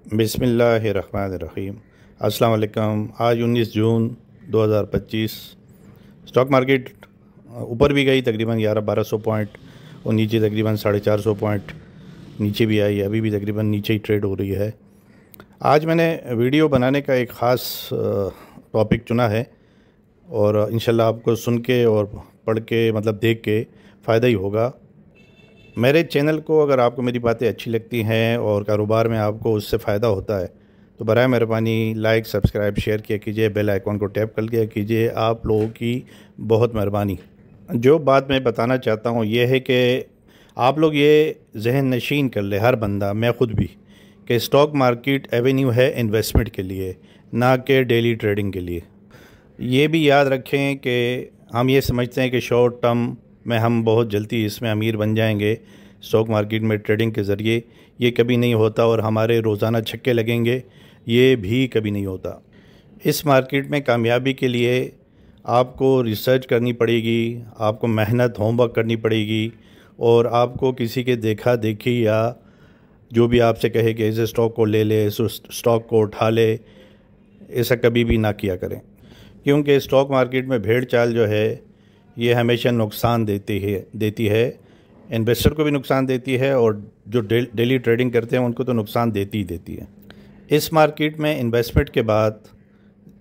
बिस्मिल्लाहिर्रहमानिर्रहीम। अस्सलाम वालेकुम। आज 19 जून 2025 स्टॉक मार्केट ऊपर भी गई तकरीबन 1100-1200 पॉइंट और नीचे तकरीबन 450 पॉइंट नीचे भी आई। अभी भी तकरीबन नीचे ही ट्रेड हो रही है। आज मैंने वीडियो बनाने का एक ख़ास टॉपिक चुना है और इंशाल्लाह आपको सुन के और पढ़ के मतलब देख के फ़ायदा ही होगा। मेरे चैनल को अगर आपको मेरी बातें अच्छी लगती हैं और कारोबार में आपको उससे फ़ायदा होता है तो बराए मेहरबानी लाइक, सब्सक्राइब, शेयर किया कीजिए, बेल आइकॉन को टैप कर दिया कीजिए। आप लोगों की बहुत मेहरबानी। जो बात मैं बताना चाहता हूँ ये है कि आप लोग ये जहन नशीन कर ले, हर बंदा, मैं ख़ुद भी, कि स्टॉक मार्केट एवेन्यू है इन्वेस्टमेंट के लिए, ना कि डेली ट्रेडिंग के लिए। ये भी याद रखें कि हम ये समझते हैं कि शॉर्ट टर्म में हम बहुत जल्दी इसमें अमीर बन जाएंगे स्टॉक मार्केट में ट्रेडिंग के ज़रिए। ये कभी नहीं होता और हमारे रोज़ाना छक्के लगेंगे, ये भी कभी नहीं होता। इस मार्केट में कामयाबी के लिए आपको रिसर्च करनी पड़ेगी, आपको मेहनत, होमवर्क करनी पड़ेगी और आपको किसी के देखा देखी या जो भी आपसे कहे कि इस स्टॉक को ले ले, इस स्टॉक को उठा ले, ऐसा कभी भी ना किया करें। क्योंकि स्टॉक मार्केट में भेड़ चाल जो है ये हमेशा नुकसान देती है। इन्वेस्टर को भी नुकसान देती है और जो डेली ट्रेडिंग करते हैं उनको तो नुकसान देती ही देती है। इस मार्केट में इन्वेस्टमेंट के बाद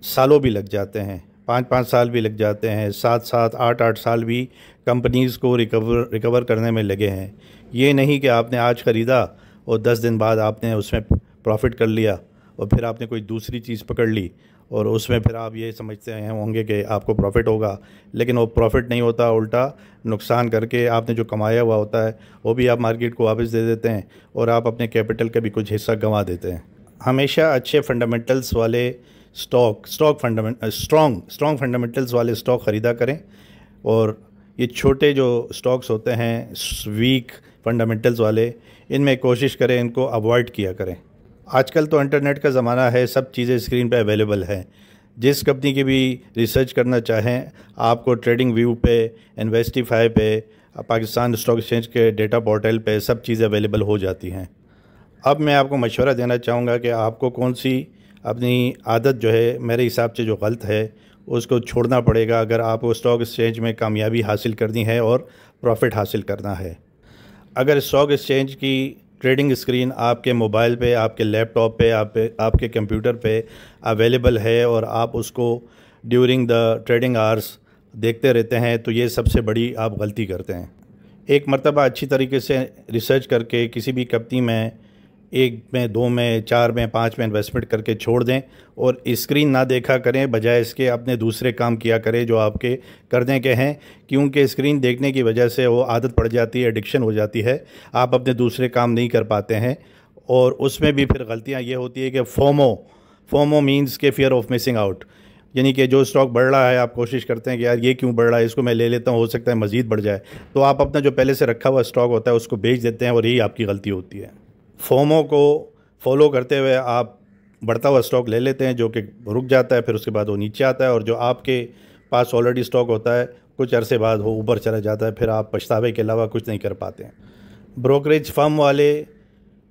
सालों भी लग जाते हैं, 5-5 साल भी लग जाते हैं, 7-7, 8-8 साल भी कंपनीज़ को रिकवर करने में लगे हैं। ये नहीं कि आपने आज ख़रीदा और 10 दिन बाद आपने उसमें प्रॉफिट कर लिया और फिर आपने कोई दूसरी चीज़ पकड़ ली और उसमें फिर आप ये समझते हैं होंगे कि आपको प्रॉफिट होगा, लेकिन वो प्रॉफिट नहीं होता, उल्टा नुकसान करके आपने जो कमाया हुआ होता है वो भी आप मार्केट को वापस दे देते हैं और आप अपने कैपिटल का भी कुछ हिस्सा गंवा देते हैं। हमेशा अच्छे फंडामेंटल्स वाले स्ट्रॉन्ग फंडामेंटल्स वाले स्टॉक ख़रीदा करें और ये छोटे जो स्टॉक्स होते हैं वीक फंडामेंटल्स वाले, इनमें कोशिश करें इनको अवॉइड किया करें। आजकल तो इंटरनेट का ज़माना है, सब चीज़ें स्क्रीन पे अवेलेबल हैं। जिस कंपनी की भी रिसर्च करना चाहें आपको ट्रेडिंग व्यू पे, इन्वेस्टिफाई पे, पाकिस्तान स्टॉक एक्सचेंज के डेटा पोर्टल पे सब चीज़ें अवेलेबल हो जाती हैं। अब मैं आपको मशवरा देना चाहूँगा कि आपको कौन सी अपनी आदत जो है मेरे हिसाब से जो गलत है उसको छोड़ना पड़ेगा अगर आपको स्टॉक एक्सचेंज में कामयाबी हासिल करनी है और प्रॉफिट हासिल करना है। अगर स्टॉक एक्सचेंज की ट्रेडिंग स्क्रीन आपके मोबाइल पे, आपके लैपटॉप पे, आपके कंप्यूटर पे अवेलेबल है और आप उसको ड्यूरिंग द ट्रेडिंग आवर्स देखते रहते हैं तो ये सबसे बड़ी आप गलती करते हैं। एक मर्तबा अच्छी तरीके से रिसर्च करके किसी भी कंपनी में 1 में, 2 में, 4 में, 5 में इन्वेस्टमेंट करके छोड़ दें और स्क्रीन ना देखा करें, बजाय इसके अपने दूसरे काम किया करें जो आपके करने के हैं। क्योंकि स्क्रीन देखने की वजह से वो आदत पड़ जाती है, एडिक्शन हो जाती है, आप अपने दूसरे काम नहीं कर पाते हैं और उसमें भी फिर गलतियाँ ये होती है कि फोमो मीन्स के फियर ऑफ मिसिंग आउट, यानी कि जो स्टॉक बढ़ रहा है आप कोशिश करते हैं कि यार ये क्यों बढ़ रहा है, इसको मैं ले लेता हूँ, हो सकता है मज़ीद बढ़ जाए, तो आप अपना जो पहले से रखा हुआ स्टॉक होता है उसको बेच देते हैं और यही आपकी गलती होती है। फोमो को फॉलो करते हुए आप बढ़ता हुआ स्टॉक ले लेते हैं जो कि रुक जाता है, फिर उसके बाद वो नीचे आता है और जो आपके पास ऑलरेडी स्टॉक होता है कुछ अरसे बाद वो ऊपर चला जाता है, फिर आप पछतावे के अलावा कुछ नहीं कर पाते हैं। ब्रोकरेज फर्म वाले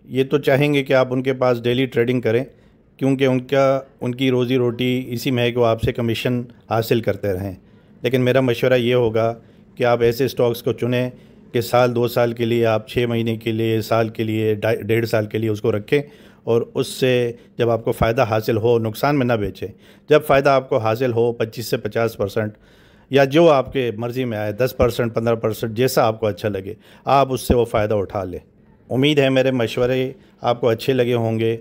ये तो चाहेंगे कि आप उनके पास डेली ट्रेडिंग करें क्योंकि उनकी रोज़ी रोटी इसी में है कि वो आपसे कमीशन हासिल करते रहें। लेकिन मेरा मशवरा ये होगा कि आप ऐसे स्टॉक्स को चुनें कि साल 2 साल के लिए, आप 6 महीने के लिए, साल के लिए, 1.5 साल के लिए उसको रखें और उससे जब आपको फ़ायदा हासिल हो, नुकसान में ना बेचें। जब फ़ायदा आपको हासिल हो 25 से 50% या जो आपके मर्ज़ी में आए, 10%, 15%, जैसा आपको अच्छा लगे, आप उससे वो फ़ायदा उठा लें। उम्मीद है मेरे मशवरे आपको अच्छे लगे होंगे।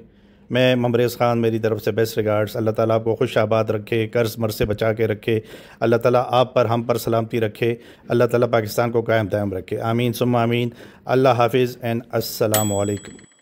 मैं ममरेज़ ख़ान, मेरी तरफ़ से बेस्ट रिगार्ड्स। अल्लाह ताला आपको खुश आबाद रखे, कर्ज़ मर्ज़ से बचा के रखे। अल्लाह ताला आप पर, हम पर सलामती रखे। अल्लाह ताला पाकिस्तान को कायम दायम रखे। आमीन सुम्मा आमीन। अल्लाह हाफिज़ एंड अस्सलामु अलैकुम।